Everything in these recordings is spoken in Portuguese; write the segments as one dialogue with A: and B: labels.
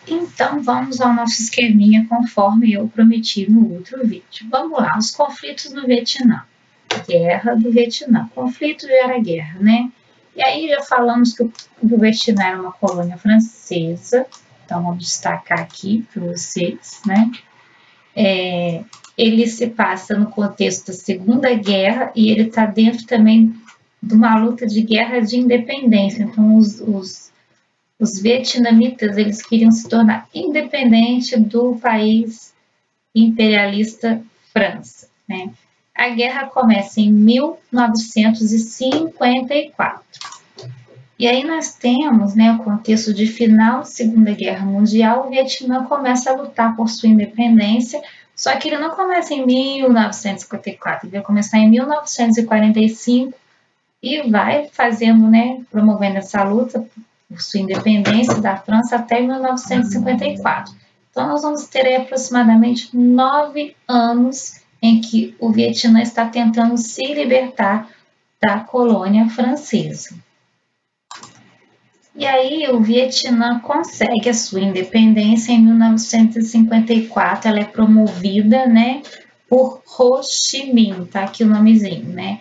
A: Então, vamos ao nosso esqueminha conforme eu prometi no outro vídeo. Vamos lá, os conflitos do Vietnã. Guerra do Vietnã. Conflito gera guerra, né? E aí já falamos que o Vietnã era uma colônia francesa. Então, vamos destacar aqui para vocês, né? Ele se passa no contexto da Segunda Guerra e ele está dentro também de uma luta de guerra de independência. Então, os vietnamitas, eles queriam se tornar independente do país imperialista França, né? A guerra começa em 1954. E aí nós temos, né, o contexto de final da Segunda Guerra Mundial. O Vietnã começa a lutar por sua independência, só que ele não começa em 1954, ele vai começar em 1945 e vai fazendo, né, promovendo essa luta por sua independência da França até 1954. Então, nós vamos ter aí aproximadamente 9 anos em que o Vietnã está tentando se libertar da colônia francesa. E aí, o Vietnã consegue a sua independência em 1954, ela é promovida, né, por Ho Chi Minh, tá aqui o nomezinho, né?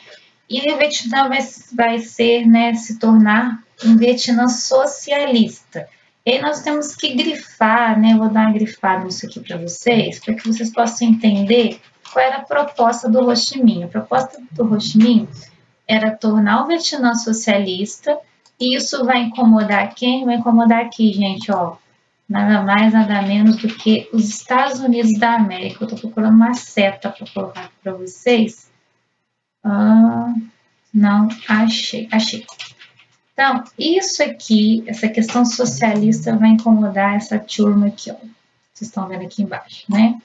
A: E o Vietnã vai ser, né, se tornar um Vietnã socialista. E aí nós temos que grifar, né? Vou dar uma grifada nisso aqui para vocês, para que vocês possam entender qual era a proposta do Ho Chi Minh. A proposta do Ho Chi Minh era tornar o Vietnã socialista, e isso vai incomodar quem? Vai incomodar aqui, gente, ó. Nada mais, nada menos do que os Estados Unidos da América. Eu tô procurando uma seta para colocar aqui para vocês. Não achei. Então, isso aqui, essa questão socialista vai incomodar essa turma aqui, ó. Vocês estão vendo aqui embaixo, né?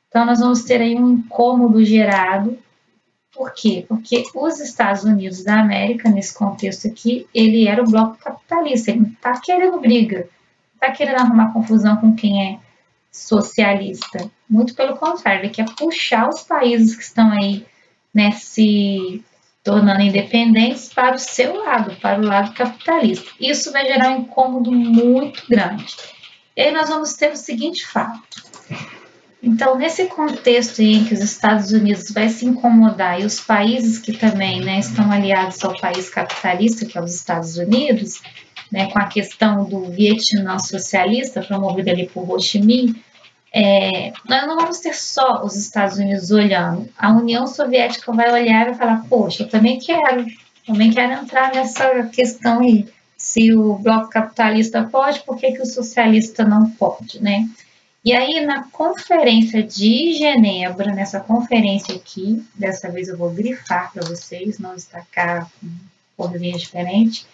A: Então, nós vamos ter aí um incômodo gerado. Por quê? Porque os Estados Unidos da América, nesse contexto aqui, ele era o bloco capitalista. Ele não está querendo briga, não está querendo arrumar confusão com quem é socialista. Muito pelo contrário, ele quer puxar os países que estão aí, né, se tornando independentes para o seu lado, para o lado capitalista. Isso vai gerar um incômodo muito grande. E aí nós vamos ter o seguinte fato. Então, nesse contexto em que os Estados Unidos vai se incomodar e os países que também, né, estão aliados ao país capitalista, que é os Estados Unidos, né, com a questão do Vietnã socialista, promovido ali por Ho Chi Minh, nós não vamos ter só os Estados Unidos olhando. A União Soviética vai olhar e vai falar, poxa, eu também quero entrar nessa questão aí. Se o bloco capitalista pode, por que o socialista não pode, né? E aí, na Conferência de Genebra, nessa conferência aqui, dessa vez eu vou grifar para vocês, não destacar com corzinha diferente.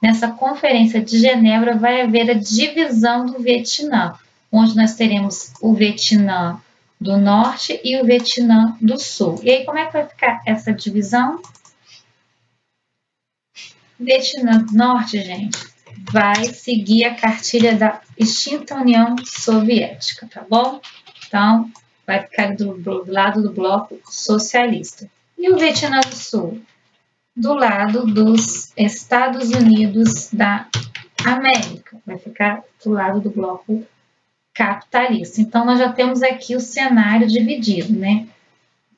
A: Nessa Conferência de Genebra vai haver a divisão do Vietnã, onde nós teremos o Vietnã do Norte e o Vietnã do Sul. E aí, como é que vai ficar essa divisão? O Vietnã do Norte, gente, vai seguir a cartilha da extinta União Soviética, tá bom? Então, vai ficar do lado do bloco socialista. E o Vietnã do Sul? Do lado dos Estados Unidos da América. Vai ficar do lado do bloco capitalista. Então, nós já temos aqui o cenário dividido, né?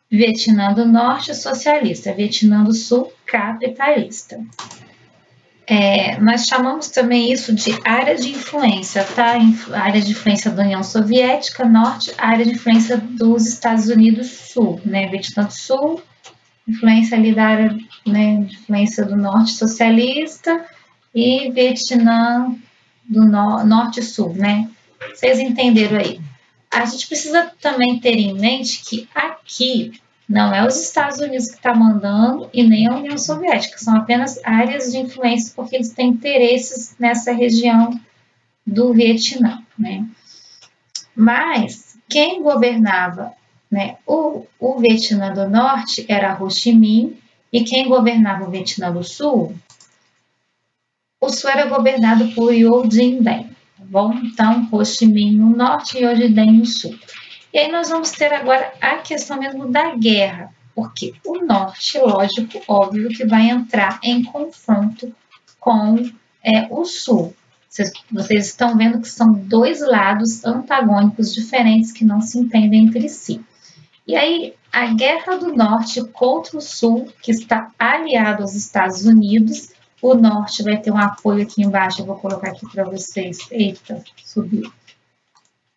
A: Vietnã do Norte, socialista. Vietnã do Sul, capitalista. Nós chamamos também isso de área de influência, tá? Área de influência da União Soviética, Norte, área de influência dos Estados Unidos, Sul, né? Vietnã do Sul, influência ali da área, né, de influência do Norte socialista, e Vietnã do Norte e Sul, né? Vocês entenderam aí. A gente precisa também ter em mente que aqui não é os Estados Unidos que está mandando e nem a União Soviética, são apenas áreas de influência porque eles têm interesses nessa região do Vietnã, né? Mas quem governava, né, o Vietnã do Norte era Ho Chi Minh, e quem governava o Vietnã do Sul? O Sul era governado por Ngo Dinh Diem, tá bom? Então, Ho Chi Minh no Norte e Ngo Dinh Diem no Sul. E aí nós vamos ter agora a questão mesmo da guerra, porque o Norte, lógico, óbvio que vai entrar em confronto com o Sul. Vocês estão vendo que são dois lados antagônicos diferentes que não se entendem entre si. E aí, a Guerra do Norte contra o Sul, que está aliado aos Estados Unidos, o Norte vai ter um apoio aqui embaixo, eu vou colocar aqui para vocês. Eita, subiu.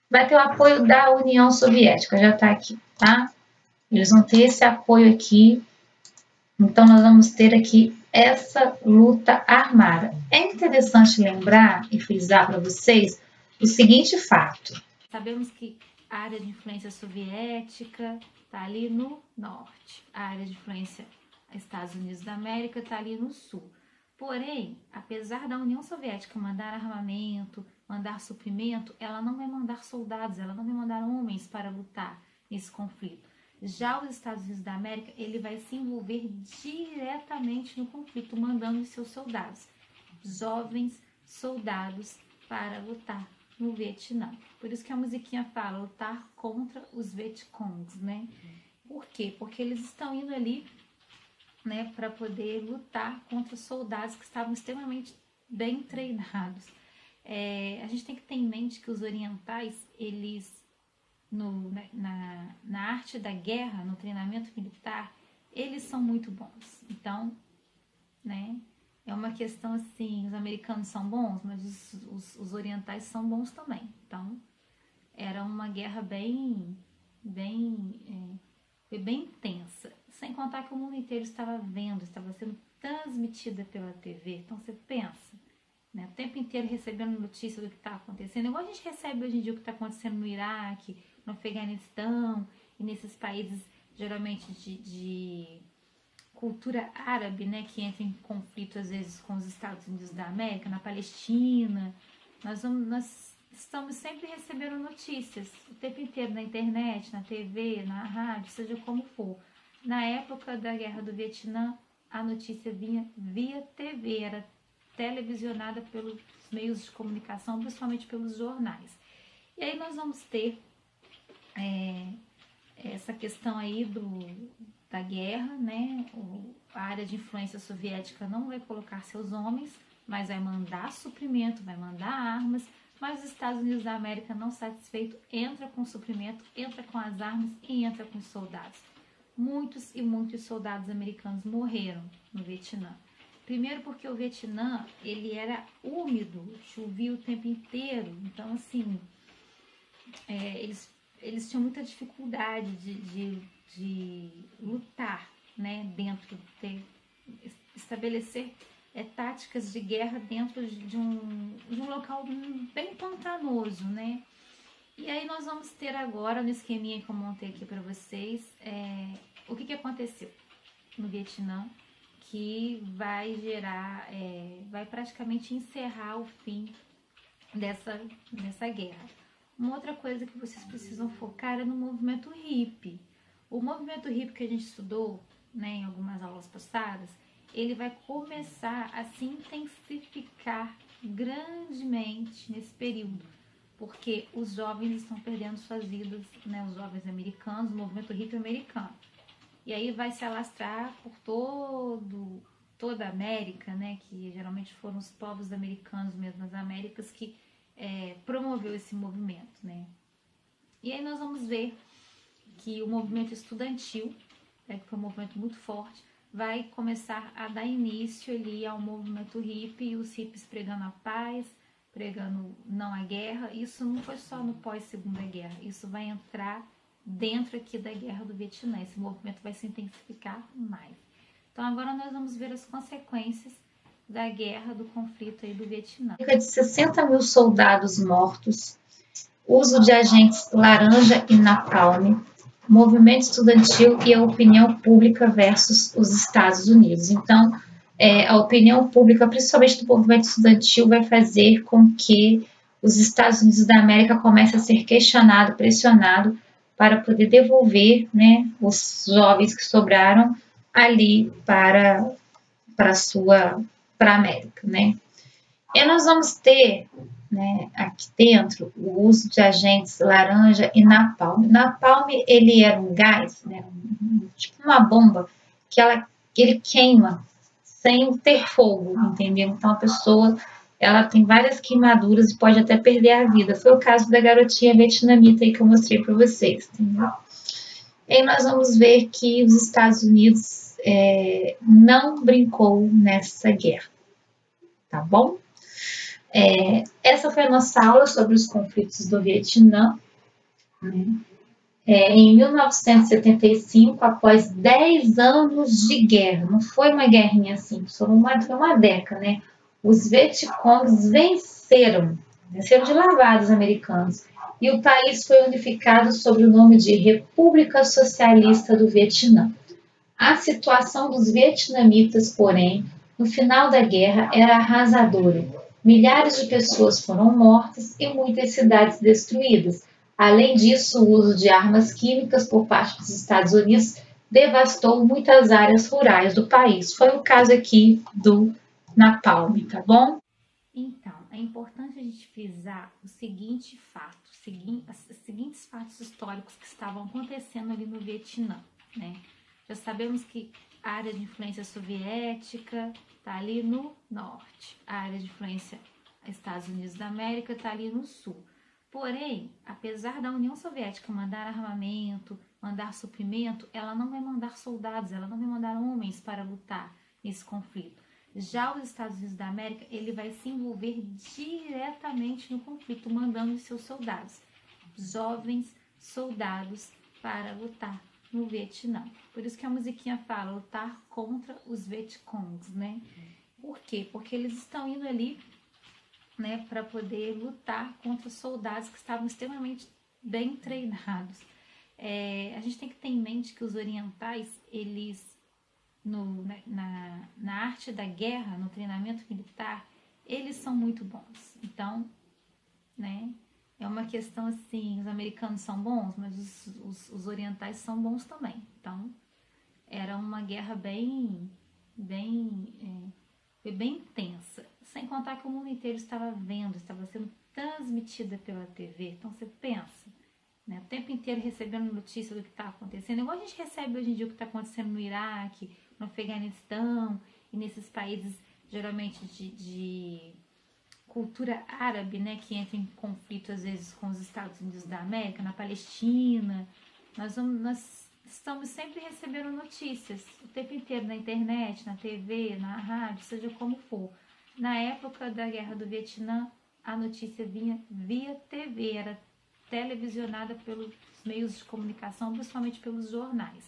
A: Vai ter o apoio da União Soviética, já está aqui, tá? Eles vão ter esse apoio aqui. Então, nós vamos ter aqui essa luta armada. É interessante lembrar e frisar para vocês o seguinte fato. Sabemos que a área de influência soviética está ali no norte. A área de influência Estados Unidos da América está ali no sul. Porém, apesar da União Soviética mandar armamento, mandar suprimento, ela não vai mandar soldados, ela não vai mandar homens para lutar nesse conflito. Já os Estados Unidos da América, ele vai se envolver diretamente no conflito, mandando seus soldados, jovens soldados, para lutar no Vietnã. Por isso que a musiquinha fala, lutar contra os Vietcongs, né? Por quê? Porque eles estão indo ali, né, para poder lutar contra soldados que estavam extremamente bem treinados. A gente tem que ter em mente que os orientais, eles, na arte da guerra, no treinamento militar, eles são muito bons. Então, né, é uma questão assim, os americanos são bons, mas os orientais são bons também. Então, era uma guerra foi bem intensa. Sem contar que o mundo inteiro estava vendo, estava sendo transmitida pela TV. Então, você pensa, né, o tempo inteiro recebendo notícias do que está acontecendo. Igual a gente recebe hoje em dia o que está acontecendo no Iraque, no Afeganistão e nesses países geralmente de cultura árabe, né, que entra em conflito às vezes com os Estados Unidos da América, na Palestina. Nós estamos sempre recebendo notícias o tempo inteiro na internet, na TV, na rádio, seja como for. Na época da Guerra do Vietnã, a notícia vinha via TV, era televisionada pelos meios de comunicação, principalmente pelos jornais. E aí nós vamos ter essa questão aí da guerra, né? A área de influência soviética não vai colocar seus homens, mas vai mandar suprimento, vai mandar armas, mas os Estados Unidos da América, não satisfeito, entra com suprimento, entra com as armas e entra com os soldados. Muitos e muitos soldados americanos morreram no Vietnã. Primeiro porque o Vietnã, ele era úmido, chovia o tempo inteiro, então assim, eles tinham muita dificuldade de lutar, né, estabelecer táticas de guerra dentro de um local bem pantanoso, né? E aí nós vamos ter agora, no esqueminha que eu montei aqui para vocês, o que aconteceu no Vietnã, que vai gerar, vai praticamente encerrar o fim dessa guerra. Uma outra coisa que vocês precisam focar é no movimento hippie. O movimento hippie que a gente estudou, né, em algumas aulas passadas, ele vai começar a se intensificar grandemente nesse período, porque os jovens estão perdendo suas vidas, né, os jovens americanos, o movimento hippie americano. E aí vai se alastrar por toda a América, né, que geralmente foram os povos americanos mesmo nas Américas que promoveu esse movimento, né. E aí nós vamos ver que o movimento estudantil, que foi um movimento muito forte, vai começar a dar início ali ao movimento hippie, os hippies pregando a paz, pregando não a guerra. Isso não foi só no pós-segunda guerra, isso vai entrar dentro aqui da guerra do Vietnã, esse movimento vai se intensificar mais. Então agora nós vamos ver as consequências da guerra, do conflito aí do Vietnã. Cerca de 60 mil soldados mortos, uso de agentes laranja e napalm, movimento estudantil e a opinião pública versus os Estados Unidos. Então, a opinião pública, principalmente do movimento estudantil, vai fazer com que os Estados Unidos da América comecem a ser questionado, pressionado para poder devolver, né, os jovens que sobraram ali para a América, né. E nós vamos ter, né, aqui dentro o uso de agentes laranja e napalm. Napalm, ele era um gás, né, tipo uma bomba, que ele queima sem ter fogo, entendeu? Então a pessoa ela tem várias queimaduras e pode até perder a vida. Foi o caso da garotinha vietnamita aí que eu mostrei para vocês, entendeu? E aí nós vamos ver que os Estados Unidos não brincou nessa guerra, tá bom? Essa foi a nossa aula sobre os conflitos do Vietnã. Em 1975, após 10 anos de guerra, não foi uma guerrinha assim, foi uma década, né? Os Vietcongs venceram de lavada os americanos, e o país foi unificado sob o nome de República Socialista do Vietnã. A situação dos vietnamitas, porém, no final da guerra era arrasadora. Milhares de pessoas foram mortas e muitas cidades destruídas. Além disso, o uso de armas químicas por parte dos Estados Unidos devastou muitas áreas rurais do país. Foi o caso aqui do Napalm, tá bom? Então, é importante a gente frisar o seguinte fato, os seguintes fatos históricos que estavam acontecendo ali no Vietnã, né? Já sabemos que a área de influência soviética está ali no norte, a área de influência Estados Unidos da América está ali no sul. Porém, apesar da União Soviética mandar armamento, mandar suprimento, ela não vai mandar soldados, ela não vai mandar homens para lutar nesse conflito. Já os Estados Unidos da América, ele vai se envolver diretamente no conflito, mandando os seus soldados, jovens soldados, para lutar no Vietnã. Por isso que a musiquinha fala, lutar contra os Vietcongs, né? Por quê? Porque eles estão indo ali, né, para poder lutar contra soldados que estavam extremamente bem treinados. A gente tem que ter em mente que os orientais, eles, na arte da guerra, no treinamento militar, eles são muito bons. Então, né, é uma questão assim, os americanos são bons, mas os orientais são bons também. Então, era uma guerra bem intensa. Sem contar que o mundo inteiro estava vendo, estava sendo transmitida pela TV. Então, você pensa, né, o tempo inteiro recebendo notícia do que está acontecendo. Igual a gente recebe hoje em dia o que está acontecendo no Iraque, no Afeganistão e nesses países, geralmente, de cultura árabe, né, que entra em conflito às vezes com os Estados Unidos da América, na Palestina. Nós estamos sempre recebendo notícias o tempo inteiro na internet, na TV, na rádio, seja como for. Na época da Guerra do Vietnã, a notícia vinha via TV, era televisionada pelos meios de comunicação, principalmente pelos jornais.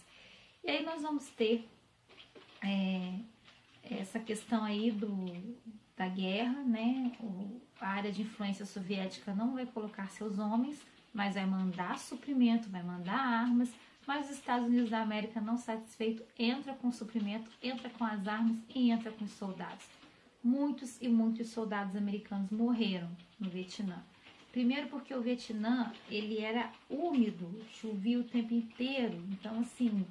A: E aí nós vamos ter essa questão aí da guerra, né? A área de influência soviética não vai colocar seus homens, mas vai mandar suprimento, vai mandar armas, mas os Estados Unidos da América, não satisfeito, entra com suprimento, entra com as armas e entra com os soldados. Muitos e muitos soldados americanos morreram no Vietnã. Primeiro porque o Vietnã, ele era úmido, chovia o tempo inteiro, então assim,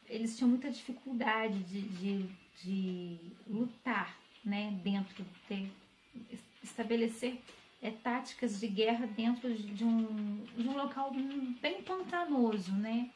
A: eles tinham muita dificuldade de lutar, né, estabelecer táticas de guerra dentro de um local bem pantanoso, né?